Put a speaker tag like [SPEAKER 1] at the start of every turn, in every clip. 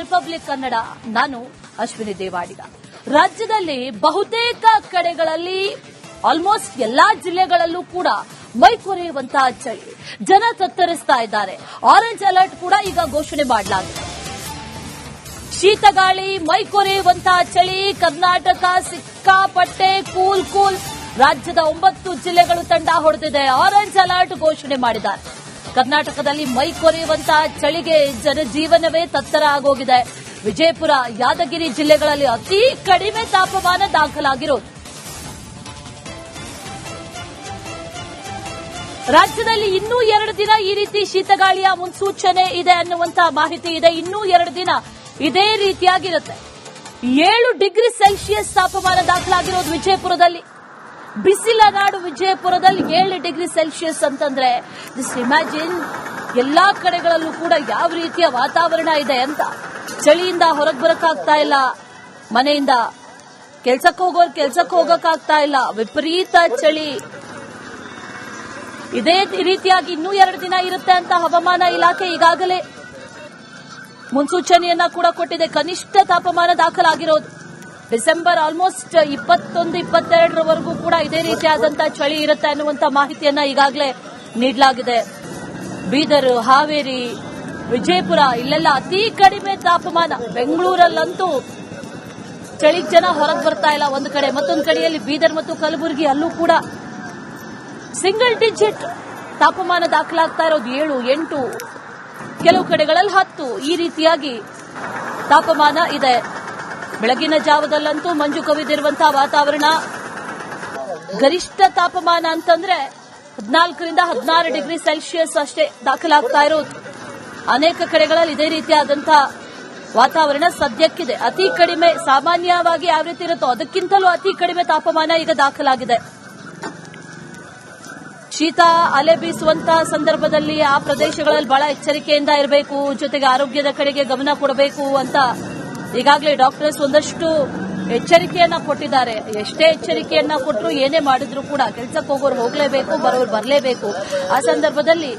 [SPEAKER 1] Republic Kannada. ನಾನು ಅಶ್ವಿನಿ ದೇವಾಡಿಗ. ರಾಜ್ಯದಲ್ಲಿ ಬಹುತೇಕ ಕಡೆಗಳಲ್ಲಿ ಆಲ್ಮೋಸ್ಟ್ ಎಲ್ಲಾ ಜಿಲ್ಲೆಗಳಲ್ಲೂ ಕೂಡ ಮೈಕೊರೆಯುವಂತಹ ಚಳಿ, ಜನ ತತ್ತರಿಸ್ತಾ ಇದ್ದಾರೆ. ಆರೆಂಜ್ ಅಲರ್ಟ್ ಕೂಡ ಈಗ ಘೋಷಣೆ ಮಾಡಲಾಗಿದೆ. ಶೀತಗಾಳಿ, ಮೈಕೊರೆಯುವಂತಹ ಚಳಿ, ಕರ್ನಾಟಕ ಸಿಕ್ಕಾಪಟ್ಟೆ ಕೂಲ್. ರಾಜ್ಯದ 9 ಜಿಲ್ಲೆಗಳು ತಂಡ ಹೊಡೆದಿದೆ. ಆರೆಂಜ್ ಅಲರ್ಟ್ ಘೋಷಣೆ ಮಾಡಿದ್ದಾರೆ. ಕರ್ನಾಟಕದಲ್ಲಿ ಮೈಕೊರೆಯುವಂತಹ ಚಳಿಗೆ ಜನಜೀವನವೇ ತತ್ತರ ಆಗೋಗಿದೆ. ವಿಜಯಪುರ, ಯಾದಗಿರಿ ಜಿಲ್ಲೆಗಳಲ್ಲಿ ಅತಿ ಕಡಿಮೆ ತಾಪಮಾನ ದಾಖಲಾಗಿರೋದು. ರಾಜ್ಯದಲ್ಲಿ ಇನ್ನೂ 2 ದಿನ ಈ ರೀತಿ ಶೀತಗಾಳಿಯ ಮುನ್ಸೂಚನೆ ಇದೆ ಅನ್ನುವಂತಹ ಮಾಹಿತಿ ಇದೆ. ಇನ್ನೂ 2 ದಿನ ಇದೇ ರೀತಿಯಾಗಿರುತ್ತೆ. 7 ಡಿಗ್ರಿ ಸೆಲ್ಸಿಯಸ್ ತಾಪಮಾನ ದಾಖಲಾಗಿರೋದು ವಿಜಯಪುರದಲ್ಲಿ. ಬಿಸಿಲ ನಾಡು ವಿಜಯಪುರದಲ್ಲಿ 7 ಡಿಗ್ರಿ ಸೆಲ್ಸಿಯಸ್ ಅಂತಂದ್ರೆ ದಿಸ್ ಇಮ್ಯಾಜಿನ್ ಎಲ್ಲಾ ಕಡೆಗಳಲ್ಲೂ ಕೂಡ ಯಾವ ರೀತಿಯ ವಾತಾವರಣ ಇದೆ ಅಂತ. ಚಳಿಯಿಂದ ಹೊರಗೆ ಬರಕ್ಕಾಗ್ತಾ ಇಲ್ಲ, ಮನೆಯಿಂದ ಕೆಲ್ಸಕ್ಕೆ ಹೋಗಕ್ಕಾಗ್ತಾ ಇಲ್ಲ, ವಿಪರೀತ ಚಳಿ. ಇದೇ ರೀತಿಯಾಗಿ ಇನ್ನೂ 2 ದಿನ ಇರುತ್ತೆ ಅಂತ ಹವಾಮಾನ ಇಲಾಖೆ ಈಗಾಗಲೇ ಮುನ್ಸೂಚನೆಯನ್ನ ಕೂಡ ಕೊಟ್ಟಿದೆ. ಕನಿಷ್ಠ ತಾಪಮಾನ ದಾಖಲಾಗಿರೋದು ಡಿಸೆಂಬರ್ ಆಲ್ಮೋಸ್ಟ್ 21-22ರವರೆಗೂ ಕೂಡ ಇದೇ ರೀತಿಯಾದಂತಹ ಚಳಿ ಇರುತ್ತೆ ಅನ್ನುವಂತ ಮಾಹಿತಿಯನ್ನ ಈಗಾಗಲೇ ನೀಡಲಾಗಿದೆ. ಬೀದರ್, ಹಾವೇರಿ, ವಿಜಯಪುರ ಇಲ್ಲೆಲ್ಲ ಅತಿ ಕಡಿಮೆ ತಾಪಮಾನ. ಬೆಂಗಳೂರಲ್ಲಂತೂ ಚಳಿಗೆ ಜನ ಹೊರಗೆ ಬರ್ತಾ ಇಲ್ಲ ಒಂದು ಕಡೆ. ಮತ್ತೊಂದು ಕಡೆಯಲ್ಲಿ ಬೀದರ್ ಮತ್ತು ಕಲಬುರಗಿ ಅಲ್ಲೂ ಕೂಡ ಸಿಂಗಲ್ ಡಿಜಿಟ್ ತಾಪಮಾನ ದಾಖಲಾಗ್ತಾ ಇರೋದು. 7, 8, ಕೆಲವು ಕಡೆಗಳಲ್ಲಿ 10 ಈ ರೀತಿಯಾಗಿ ತಾಪಮಾನ ಇದೆ. ಬೆಳಗಿನ ಜಾವದಲ್ಲಂತೂ ಮಂಜು ಕವಿದಿರುವಂತಹ ವಾತಾವರಣ. ಗರಿಷ್ಠ ತಾಪಮಾನ ಅಂತಂದ್ರೆ 14-16 ಡಿಗ್ರಿ ಸೆಲ್ಸಿಯಸ್ ಅಷ್ಟೇ ದಾಖಲಾಗ್ತಾ ಇರೋದು. ಅನೇಕ ಕಡೆಗಳಲ್ಲಿ ಇದೇ ರೀತಿಯಾದಂತಹ ವಾತಾವರಣ ಸದ್ಯಕ್ಕಿದೆ. ಅತಿ ಕಡಿಮೆ, ಸಾಮಾನ್ಯವಾಗಿ ಯಾವ ರೀತಿ ಇರುತ್ತೋ ಅದಕ್ಕಿಂತಲೂ ಅತಿ ಕಡಿಮೆ ತಾಪಮಾನ ಈಗ ದಾಖಲಾಗಿದೆ. ಶೀತ ಅಲೆ ಬೀಸುವಂತಹ ಸಂದರ್ಭದಲ್ಲಿ ಆ ಪ್ರದೇಶಗಳಲ್ಲಿ ಬಹಳ ಎಚ್ಚರಿಕೆಯಿಂದ ಇರಬೇಕು, ಜೊತೆಗೆ ಆರೋಗ್ಯದ ಕಡೆಗೆ ಗಮನ ಕೊಡಬೇಕು ಅಂತ ಈಗಾಗಲೇ ಡಾಕ್ಟರ್ಸ್ ಒಂದಷ್ಟು ಎಚ್ಚರಿಕೆಯನ್ನ ಕೊಟ್ಟಿದ್ದಾರೆ. ಎಷ್ಟೇ ಎಚ್ಚರಿಕೆಯನ್ನ ಕೊಟ್ಟರು, ಏನೇ ಮಾಡಿದ್ರು ಕೂಡ ಕೆಲಸಕ್ಕೆ ಹೋಗೋರು ಹೋಗಲೇಬೇಕು, ಬರೋರು ಬರಲೇಬೇಕು. ಆ ಸಂದರ್ಭದಲ್ಲಿ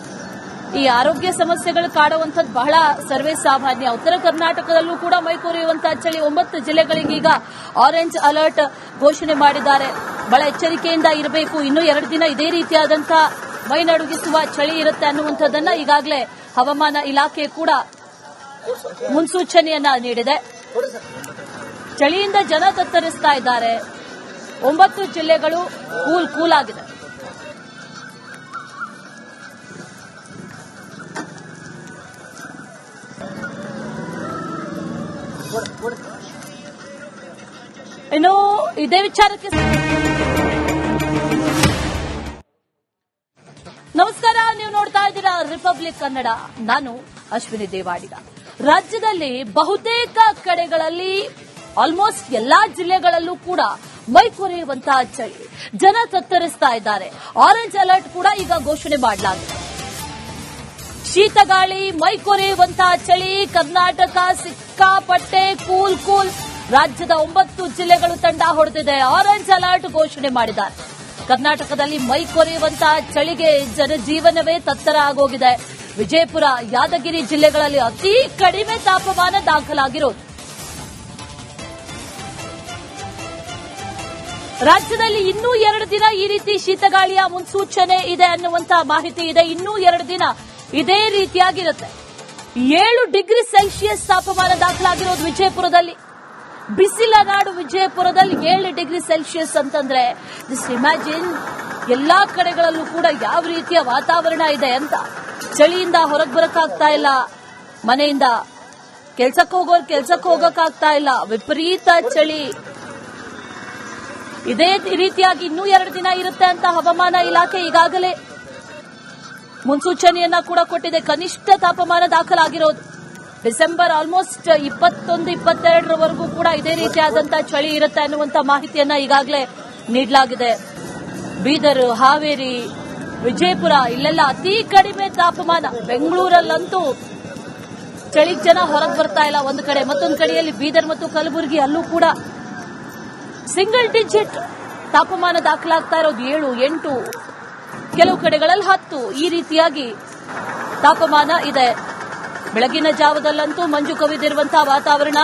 [SPEAKER 1] ಈ ಆರೋಗ್ಯ ಸಮಸ್ಯೆಗಳು ಕಾಡುವಂಥದ್ದು ಬಹಳ ಸರ್ವೇ ಸಾಮಾನ್ಯ. ಉತ್ತರ ಕರ್ನಾಟಕದಲ್ಲೂ ಕೂಡ ಮೈಕೊರೆಯುವಂತಹ ಚಳಿ. 9 ಜಿಲ್ಲೆಗಳಿಗೆ ಈಗ ಆರೆಂಜ್ ಅಲರ್ಟ್ ಘೋಷಣೆ ಮಾಡಿದ್ದಾರೆ. ಬಹಳ ಎಚ್ಚರಿಕೆಯಿಂದ ಇರಬೇಕು. ಇನ್ನೂ 2 ದಿನ ಇದೇ ರೀತಿಯಾದಂತಹ ಮೈ ನಡುಗಿಸುವ ಚಳಿ ಇರುತ್ತೆ ಅನ್ನುವಂಥದ್ದನ್ನ ಈಗಾಗಲೇ ಹವಾಮಾನ ಇಲಾಖೆ ಕೂಡ ಮುನ್ಸೂಚನೆಯನ್ನ ನೀಡಿದೆ. ಚಳಿಯಿಂದ ಜನ ತತ್ತರಿಸ್ತಾ ಇದ್ದಾರೆ. 9 ಜಿಲ್ಲೆಗಳು ಕೂಲ್ ಆಗಿದೆ. ಇನ್ನು ಇದೇ ವಿಚಾರಕ್ಕೆ ನಮಸ್ಕಾರ. ನೀವು ನೋಡ್ತಾ ಇದ್ದೀರಾ ರಿಪಬ್ಲಿಕ್ ಕನ್ನಡ. ನಾನು ಅಶ್ವಿನಿ ದೇವಾಡಿಗ. ರಾಜ್ಯದಲ್ಲಿ ಬಹುತೇಕ ಕಡೆಗಳಲ್ಲಿ ಆಲ್ಮೋಸ್ಟ್ ಎಲ್ಲಾ ಜಿಲ್ಲೆಗಳಲ್ಲೂ ಕೂಡ ಮೈಕೊರೆಯುವಂತಹ ಚಳಿ, ಜನ ತತ್ತರಿಸ್ತಾ ಇದ್ದಾರೆ. ಆರೆಂಜ್ ಅಲರ್ಟ್ ಕೂಡ ಈಗ ಘೋಷಣೆ ಮಾಡಲಾಗಿದೆ. ಶೀತಗಾಳಿ, ಮೈಕೊರೆಯುವಂತಹ ಚಳಿ, ಕರ್ನಾಟಕ ಸಿಕ್ಕಾಪಟ್ಟೆ ಕೂಲ್. ರಾಜ್ಯದ 9 ಜಿಲ್ಲೆಗಳು ತಂಡ ಹೊಡೆದಿದೆ. ಆರೆಂಜ್ ಅಲರ್ಟ್ ಘೋಷಣೆ ಮಾಡಿದ್ದಾರೆ. ಕರ್ನಾಟಕದಲ್ಲಿ ಮೈಕೊರೆಯುವಂತಹ ಚಳಿಗೆ ಜನಜೀವನವೇ ತತ್ತರ ಆಗೋಗಿದೆ. ವಿಜಯಪುರ, ಯಾದಗಿರಿ ಜಿಲ್ಲೆಗಳಲ್ಲಿ ಅತಿ ಕಡಿಮೆ ತಾಪಮಾನ ದಾಖಲಾಗಿರೋದು. ರಾಜ್ಯದಲ್ಲಿ ಇನ್ನೂ 2 ದಿನ ಈ ರೀತಿ ಶೀತಗಾಳಿಯ ಮುನ್ಸೂಚನೆ ಇದೆ ಅನ್ನುವಂತಹ ಮಾಹಿತಿ ಇದೆ. ಇನ್ನೂ 2 ದಿನ ಇದೇ ರೀತಿಯಾಗಿರುತ್ತೆ. 7 ಡಿಗ್ರಿ ಸೆಲ್ಸಿಯಸ್ ತಾಪಮಾನ ದಾಖಲಾಗಿರೋದು ವಿಜಯಪುರದಲ್ಲಿ. ಬಿಸಿಲ ನಾಡು ವಿಜಯಪುರದಲ್ಲಿ 7 ಡಿಗ್ರಿ ಸೆಲ್ಸಿಯಸ್ ಅಂತಂದ್ರೆ ದಿಸ್ ಇಮ್ಯಾಜಿನ್ ಎಲ್ಲಾ ಕಡೆಗಳಲ್ಲೂ ಕೂಡ ಯಾವ ರೀತಿಯ ವಾತಾವರಣ ಇದೆ ಅಂತ. ಚಳಿಯಿಂದ ಹೊರಗೆ ಬರಕ್ಕಾಗ್ತಾ ಇಲ್ಲ, ಮನೆಯಿಂದ ಕೆಲ್ಸಕ್ಕೆ ಹೋಗಕ್ಕಾಗ್ತಾ ಇಲ್ಲ, ವಿಪರೀತ ಚಳಿ. ಇದೇ ರೀತಿಯಾಗಿ ಇನ್ನೂ 2 ದಿನ ಇರುತ್ತೆ ಅಂತ ಹವಾಮಾನ ಇಲಾಖೆ ಈಗಾಗಲೇ ಮುನ್ಸೂಚನೆಯನ್ನ ಕೂಡ ಕೊಟ್ಟಿದೆ. ಕನಿಷ್ಠ ತಾಪಮಾನ ದಾಖಲಾಗಿರೋದು ಡಿಸೆಂಬರ್ ಆಲ್ಮೋಸ್ಟ್ 21-22ರವರೆಗೂ ಕೂಡ ಇದೇ ರೀತಿಯಾದಂತಹ ಚಳಿ ಇರುತ್ತೆ ಅನ್ನುವಂತ ಮಾಹಿತಿಯನ್ನ ಈಗಾಗಲೇ ನೀಡಲಾಗಿದೆ. ಬೀದರ್, ಹಾವೇರಿ, ವಿಜಯಪುರ ಇಲ್ಲೆಲ್ಲ ಅತಿ ಕಡಿಮೆ ತಾಪಮಾನ. ಬೆಂಗಳೂರಲ್ಲಂತೂ ಚಳಿಗೆ ಜನ ಹೊರಗೆ ಬರ್ತಾ ಇಲ್ಲ ಒಂದು ಕಡೆ. ಮತ್ತೊಂದು ಕಡೆಯಲ್ಲಿ ಬೀದರ್ ಮತ್ತು ಕಲಬುರಗಿ ಅಲ್ಲೂ ಕೂಡ ಸಿಂಗಲ್ ಡಿಜಿಟ್ ತಾಪಮಾನ ದಾಖಲಾಗ್ತಾ ಇರೋದು. 7, 8, ಕೆಲವು ಕಡೆಗಳಲ್ಲಿ 10 ಈ ರೀತಿಯಾಗಿ ತಾಪಮಾನ ಇದೆ. ಬೆಳಗಿನ ಜಾವದಲ್ಲಂತೂ ಮಂಜು ಕವಿದಿರುವಂತಹ ವಾತಾವರಣ.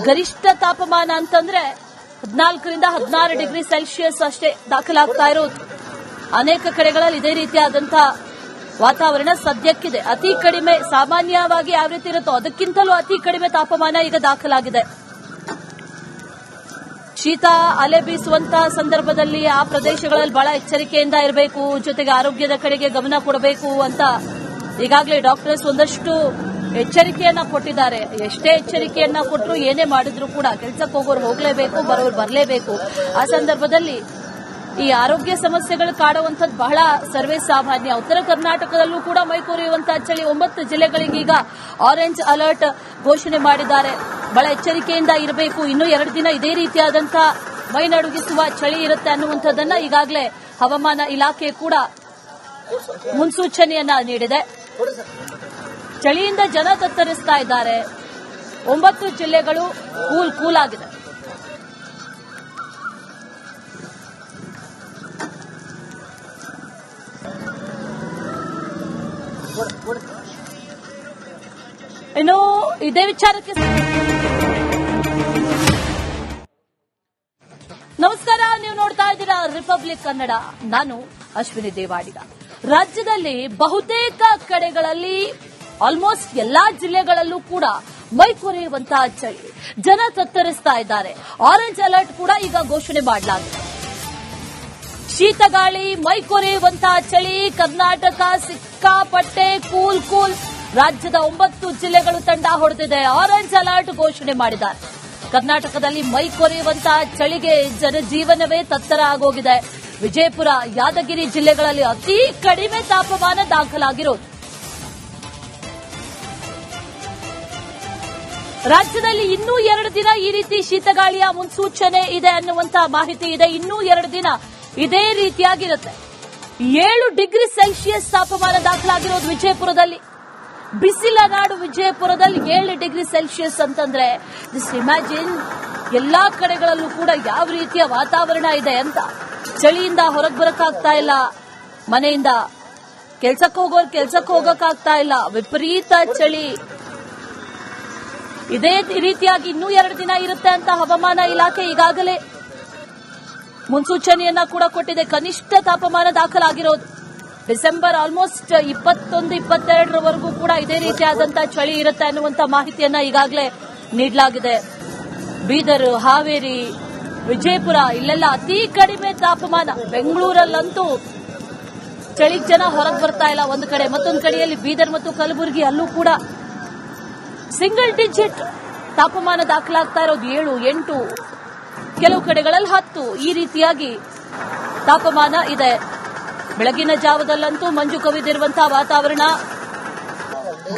[SPEAKER 1] ಗರಿಷ್ಠ ತಾಪಮಾನ ಅಂತಂದ್ರೆ 14ರಿಂದ 16 ಡಿಗ್ರಿ ಸೆಲ್ಸಿಯಸ್ ಅಷ್ಟೇ ದಾಖಲಾಗ್ತಾ ಇರೋದು. ಅನೇಕ ಕಡೆಗಳಲ್ಲಿ ಇದೇ ರೀತಿಯಾದಂತಹ ವಾತಾವರಣ ಸದ್ಯಕ್ಕಿದೆ. ಅತಿ ಕಡಿಮೆ ಸಾಮಾನ್ಯವಾಗಿ ಯಾವ ರೀತಿ ಇರುತ್ತೋ ಅದಕ್ಕಿಂತಲೂ ಅತಿ ಕಡಿಮೆ ತಾಪಮಾನ ಈಗ ದಾಖಲಾಗಿದೆ. ಶೀತ ಅಲೆ ಬೀಸುವಂತಹ ಸಂದರ್ಭದಲ್ಲಿ ಆ ಪ್ರದೇಶಗಳಲ್ಲಿ ಬಹಳ ಎಚ್ಚರಿಕೆಯಿಂದ ಇರಬೇಕು, ಜೊತೆಗೆ ಆರೋಗ್ಯದ ಕಡೆಗೆ ಗಮನ ಕೊಡಬೇಕು ಅಂತ ಈಗಾಗಲೇ ಡಾಕ್ಟರ್ಸ್ ಒಂದಷ್ಟು ಎಚ್ಚರಿಕೆಯನ್ನ ಕೊಟ್ಟಿದ್ದಾರೆ. ಎಷ್ಟೇ ಎಚ್ಚರಿಕೆಯನ್ನ ಕೊಟ್ಟರು ಏನೇ ಮಾಡಿದ್ರು ಕೂಡ ಕೆಲಸಕ್ಕೆ ಹೋಗೋರು ಹೋಗಲೇಬೇಕು, ಬರೋರು ಬರಲೇಬೇಕು. ಆ ಸಂದರ್ಭದಲ್ಲಿ ಈ ಆರೋಗ್ಯ ಸಮಸ್ಯೆಗಳು ಕಾಡುವಂಥದ್ದು ಬಹಳ ಸರ್ವೇ ಸಾಮಾನ್ಯ. ಉತ್ತರ ಕರ್ನಾಟಕದಲ್ಲೂ ಕೂಡ ಮೈಕೊರೆಯುವಂತಹ ಚಳಿ. 9 ಜಿಲ್ಲೆಗಳಿಗೀಗ ಆರೆಂಜ್ ಅಲರ್ಟ್ ಘೋಷಣೆ ಮಾಡಿದ್ದಾರೆ. ಬಹಳ ಎಚ್ಚರಿಕೆಯಿಂದ ಇರಬೇಕು. ಇನ್ನು 2 ದಿನ ಇದೇ ರೀತಿಯಾದಂತಹ ಮೈ ನಡುಗಿಸುವ ಚಳಿ ಇರುತ್ತೆ ಅನ್ನುವಂಥದ್ದನ್ನ ಈಗಾಗಲೇ ಹವಾಮಾನ ಇಲಾಖೆ ಕೂಡ ಮುನ್ಸೂಚನೆಯನ್ನ ನೀಡಿದೆ. ಚಳಿಯಿಂದ ಜನ ತತ್ತರಿಸ್ತಾ ಇದ್ದಾರೆ. 9 ಜಿಲ್ಲೆಗಳು ಕೂಲ್ ಆಗಿದೆ. ಇನ್ನು ಇದೇ ವಿಚಾರಕ್ಕೆ ನಮಸ್ಕಾರ, ನೀವು ನೋಡ್ತಾ ಇದ್ದೀರಾ ರಿಪಬ್ಲಿಕ್ ಕನ್ನಡ. ನಾನು ಅಶ್ವಿನಿ ದೇವಾಡಿಗ. ರಾಜ್ಯದಲ್ಲಿ ಬಹುತೇಕ ಕಡೆಗಳಲ್ಲಿ ಆಲ್ಮೋಸ್ಟ್ ಎಲ್ಲಾ ಜಿಲ್ಲೆಗಳಲ್ಲೂ ಕೂಡ ಮೈ ಕೊರೆಯುವಂತಹ ಚಳಿ, ಜನ ತತ್ತರಿಸ್ತಾ ಇದ್ದಾರೆ. ಆರೆಂಜ್ ಅಲರ್ಟ್ ಕೂಡ ಈಗ ಘೋಷಣೆ ಮಾಡಲಾಗಿದೆ. ಶೀತಗಾಳಿ, ಮೈ ಕೊರೆಯುವಂತಹ ಚಳಿ. ಕರ್ನಾಟಕ ಸಿಕ್ಕಾಪಟ್ಟೆ ಕೂಲ್. ರಾಜ್ಯದ 9 ಜಿಲ್ಲೆಗಳು ತಂಡ ಹೊಡೆದಿದೆ. ಆರೆಂಜ್ ಅಲರ್ಟ್ ಘೋಷಣೆ ಮಾಡಿದ್ದಾರೆ. ಕರ್ನಾಟಕದಲ್ಲಿ ಮೈ ಕೊರೆಯುವಂತಹ ಚಳಿಗೆ ಜನಜೀವನವೇ ತತ್ತರ ಆಗೋಗಿದೆ. ವಿಜಯಪುರ, ಯಾದಗಿರಿ ಜಿಲ್ಲೆಗಳಲ್ಲಿ ಅತಿ ಕಡಿಮೆ ತಾಪಮಾನ ದಾಖಲಾಗಿರೋದು. ರಾಜ್ಯದಲ್ಲಿ ಇನ್ನೂ 2 ದಿನ ಈ ರೀತಿ ಶೀತಗಾಳಿಯ ಮುನ್ಸೂಚನೆ ಇದೆ ಅನ್ನುವಂತಹ ಮಾಹಿತಿ ಇದೆ. ಇನ್ನೂ 2 ದಿನ ಇದೇ ರೀತಿಯಾಗಿರುತ್ತೆ. 7 ಡಿಗ್ರಿ ಸೆಲ್ಸಿಯಸ್ ತಾಪಮಾನ ದಾಖಲಾಗಿರೋದು ವಿಜಯಪುರದಲ್ಲಿ. ಬಿಸಿಲ ನಾಡು ವಿಜಯಪುರದಲ್ಲಿ 7 ಡಿಗ್ರಿ ಸೆಲ್ಸಿಯಸ್ ಅಂತಂದ್ರೆ ದಿಸ್ ಇಮ್ಯಾಜಿನ್ ಎಲ್ಲಾ ಕಡೆಗಳಲ್ಲೂ ಕೂಡ ಯಾವ ರೀತಿಯ ವಾತಾವರಣ ಇದೆ ಅಂತ. ಚಳಿಯಿಂದ ಹೊರಗೆ ಬರಕ್ಕಾಗ್ತಾ ಇಲ್ಲ, ಮನೆಯಿಂದ ಕೆಲ್ಸಕ್ಕೆ ಹೋಗೋರು ಕೆಲ್ಸಕ್ಕೆ ಹೋಗಕ್ಕಾಗ್ತಾ ಇಲ್ಲ, ವಿಪರೀತ ಚಳಿ. ಇದೇ ರೀತಿಯಾಗಿ ಇನ್ನೂ 2 ದಿನ ಇರುತ್ತೆ ಅಂತ ಹವಾಮಾನ ಇಲಾಖೆ ಈಗಾಗಲೇ ಮುನ್ಸೂಚನೆಯನ್ನ ಕೂಡ ಕೊಟ್ಟಿದೆ. ಕನಿಷ್ಠ ತಾಪಮಾನ ದಾಖಲಾಗಿರೋದು ಡಿಸೆಂಬರ್ ಆಲ್ಮೋಸ್ಟ್ 21-22 ಕೂಡ ಇದೇ ರೀತಿಯಾದಂತಹ ಚಳಿ ಇರುತ್ತೆ ಅನ್ನುವಂತ ಮಾಹಿತಿಯನ್ನ ಈಗಾಗಲೇ ನೀಡಲಾಗಿದೆ. ಬೀದರ್, ಹಾವೇರಿ, ವಿಜಯಪುರ ಇಲ್ಲೆಲ್ಲ ಅತಿ ಕಡಿಮೆ ತಾಪಮಾನ. ಬೆಂಗಳೂರಲ್ಲಂತೂ ಚಳಿಗೆ ಜನ ಹೊರಗೆ ಬರ್ತಾ ಇಲ್ಲ ಒಂದು ಕಡೆ. ಮತ್ತೊಂದು ಕಡೆಯಲ್ಲಿ ಬೀದರ್ ಮತ್ತು ಕಲಬುರಗಿ ಅಲ್ಲೂ ಕೂಡ ಸಿಂಗಲ್ ಡಿಜಿಟ್ ತಾಪಮಾನ ದಾಖಲಾಗ್ತಾ ಇರೋದು. 7, 8, ಕೆಲವು ಕಡೆಗಳಲ್ಲಿ 10 ಈ ರೀತಿಯಾಗಿ ತಾಪಮಾನ ಇದೆ. ಬೆಳಗಿನ ಜಾವದಲ್ಲಂತೂ ಮಂಜು ಕವಿದಿರುವಂತಹ ವಾತಾವರಣ.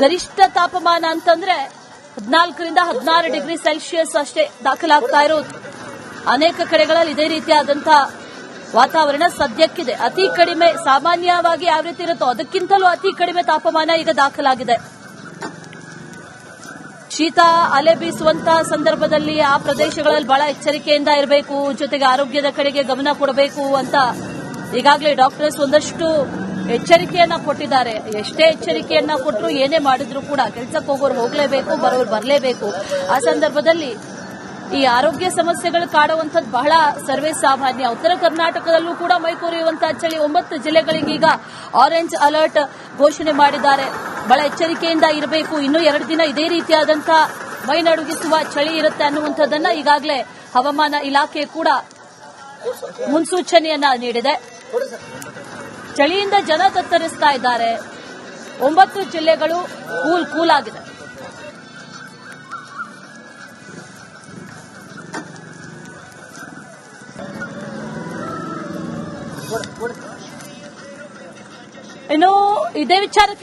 [SPEAKER 1] ಗರಿಷ್ಠ ತಾಪಮಾನ ಅಂತಂದ್ರೆ 14ರಿಂದ 16 ಡಿಗ್ರಿ ಸೆಲ್ಸಿಯಸ್ ಅಷ್ಟೇ ದಾಖಲಾಗ್ತಾ ಇರೋದು. ಅನೇಕ ಕಡೆಗಳಲ್ಲಿ ಇದೇ ರೀತಿಯಾದಂತಹ ವಾತಾವರಣ ಸದ್ಯಕ್ಕಿದೆ. ಅತಿ ಕಡಿಮೆ ಸಾಮಾನ್ಯವಾಗಿ ಯಾವ ರೀತಿ ಇರುತ್ತೋ ಅದಕ್ಕಿಂತಲೂ ಅತಿ ಕಡಿಮೆ ತಾಪಮಾನ ಈಗ ದಾಖಲಾಗಿದೆ. ಶೀತ ಅಲೆ ಬೀಸುವಂತಹ ಸಂದರ್ಭದಲ್ಲಿ ಆ ಪ್ರದೇಶಗಳಲ್ಲಿ ಬಹಳ ಎಚ್ಚರಿಕೆಯಿಂದ ಇರಬೇಕು, ಜೊತೆಗೆ ಆರೋಗ್ಯದ ಕಡೆಗೆ ಗಮನ ಕೊಡಬೇಕು ಅಂತ ಈಗಾಗಲೇ ಡಾಕ್ಟರ್ಸ್ ಒಂದಷ್ಟು ಎಚ್ಚರಿಕೆಯನ್ನ ಕೊಟ್ಟಿದ್ದಾರೆ. ಎಷ್ಟೇ ಎಚ್ಚರಿಕೆಯನ್ನ ಕೊಟ್ಟರು ಏನೇ ಮಾಡಿದ್ರು ಕೂಡ ಕೆಲಸಕ್ಕೆ ಹೋಗೋರು ಹೋಗಲೇಬೇಕು, ಬರೋರು ಬರಲೇಬೇಕು. ಆ ಸಂದರ್ಭದಲ್ಲಿ ಈ ಆರೋಗ್ಯ ಸಮಸ್ಯೆಗಳು ಕಾಡುವಂಥದ್ದು ಬಹಳ ಸರ್ವೇ ಸಾಮಾನ್ಯ. ಉತ್ತರ ಕರ್ನಾಟಕದಲ್ಲೂ ಕೂಡ ಮೈ ಕೊರೆಯುವಂತಹ ಚಳಿ. 9 ಜಿಲ್ಲೆಗಳಿಗೀಗ ಆರೆಂಜ್ ಅಲರ್ಟ್ ಘೋಷಣೆ ಮಾಡಿದ್ದಾರೆ. ಬಹಳ ಎಚ್ಚರಿಕೆಯಿಂದ ಇರಬೇಕು. ಇನ್ನು 2 ದಿನ ಇದೇ ರೀತಿಯಾದಂತಹ ಮೈ ನಡುಗಿಸುವ ಚಳಿ ಇರುತ್ತೆ ಅನ್ನುವಂಥದ್ದನ್ನ ಈಗಾಗಲೇ ಹವಾಮಾನ ಇಲಾಖೆ ಕೂಡ ಮುನ್ಸೂಚನೆಯನ್ನ ನೀಡಿದೆ. ಚಳಿಯಿಂದ ಜನ ತತ್ತರಿಸ್ತಾ ಇದ್ದಾರೆ. 9 ಜಿಲ್ಲೆಗಳು ಕೂಲ್ ಆಗಿದೆ. ಇನ್ನು ಇದೇ ವಿಚಾರಕ್ಕೆ